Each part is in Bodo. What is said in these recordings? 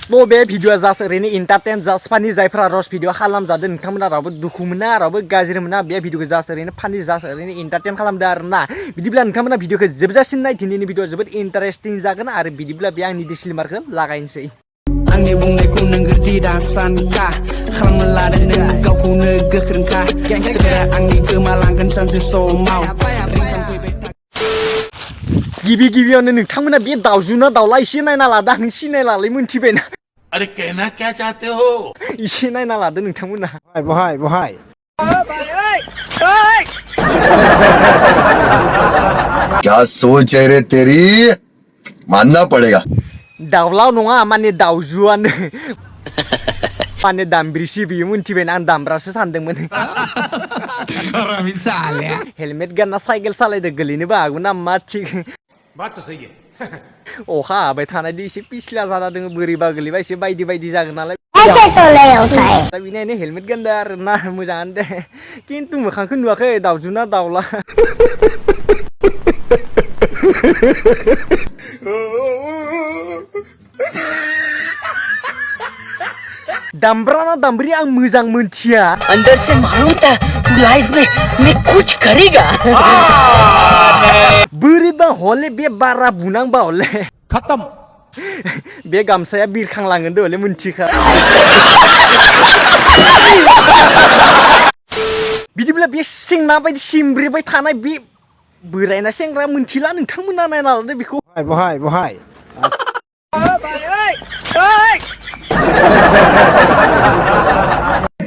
तो बे भिडिअआ जास्ट ओरैनो इन्टारटेन जास्ट फानि जायफ्रा रस भिडिअ खालामजादों नोंथांमोना रावबो दुखु मोना रावबो गाज्रि मोना बे भिडिअखौ जास्ट ओरैनो फानि जास्ट ओरैनो इन्टारटेन खालामदों आरोना बिदिब्ला नोंथांमोना भिडिअखौ जोबजासिम नाय दिनैनि भिडिअआ जोबोद इन्टारेस्टिं जागोन आरो बिदिब्ला बे आंनि डिसक्लेमारखौ लागायनोसै आंनि बुंनायखौ नों गोदि दासानखा खालामनो लादों नों गावखौनो गोख्रोंखा सोरबा आंनि गोमालांगोन सानसे समाव गिबियावनो नोंथांमोना बे दाउजुना दाउला एसे नायना लादो आं सिनायलालै मोनथिबायना अरे कहना क्या चाहते हो एसे नायना लादो नोंथांमोना बहाय क्या सोच है रे तेरी मानना पड़ेगा दाउला नङा माने दाउजुआनो माने दामब्रिसि बियो मोनथिबायना आं दामब्रासो सानदोंमोन हेलमेट गानना साइकेल सालायदो गोलैनोबो हागौ ना मा थिग बात तो सही है अखा हाबाय थानायदि एसे पिछला जाना दङ बोरैबा गोलैबा एसे बायदि जागोन नालाय बिनिखायनो हेलमेट गानदो आरो ना मोजाङानो दे खिन्थु मोखांखौ नुवाखै दाउजुना दाउला दामब्रा ना दामब्रि आं मोजां मोनथिया अंदर से मालूम था तू लाइफ में कुछ करेगा बोरैबा हले बे बारा बुनांबा हले खत्म बे गामसाया बिरखांलांगोन दे हले मोनथिखा बिदिब्ला बे सेंना बायदि सिमब्रेबाय थानाय बे बोरायना सेंग्रा मोनथिला नोंथांमोना नायना लादो बेखौ बहाय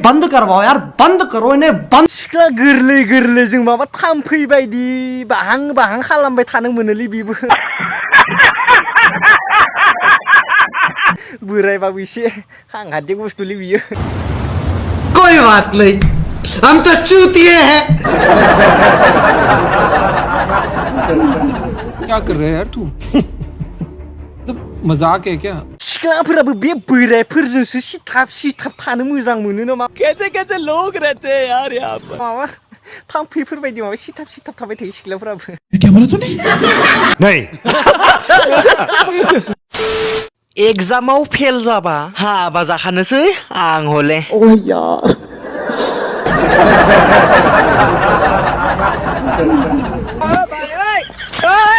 बंद करवाओ यार बंद करो इन्हें बंद सिख्ला गोरलै जों माबा थाम्फै बायदि बाहां खालामबाय थानो मोनोलै बेबो बोरायबाबो एसे हांहादिक बुस्थुलै बियो कोई बात नहीं हम तो चूतिए हैं क्या कर रहे हैं यार तू मजाक है क्या सिख्लाफोराबो बे बोरायफोरजोंसो सिथाब थानो मोजां मोनो नामा कैसे लोग रहते हैं यार यहाँ पर माबा थाम्फैफोर बायदि माबा सिथाब थाबाय थायो सिख्लाफोराबो एग्जामाव फेल जाबा हाबा जाखानोसै आं हले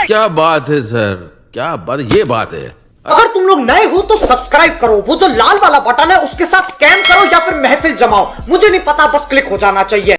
क्या बात है सर क्या बात ये बात है अगर तुम लोग नए हो तो सब्सक्राइब करो वो जो लाल वाला बटन है उसके साथ स्कैम करो या फिर महफिल जमाओ मुझे नहीं पता बस क्लिक हो जाना चाहिए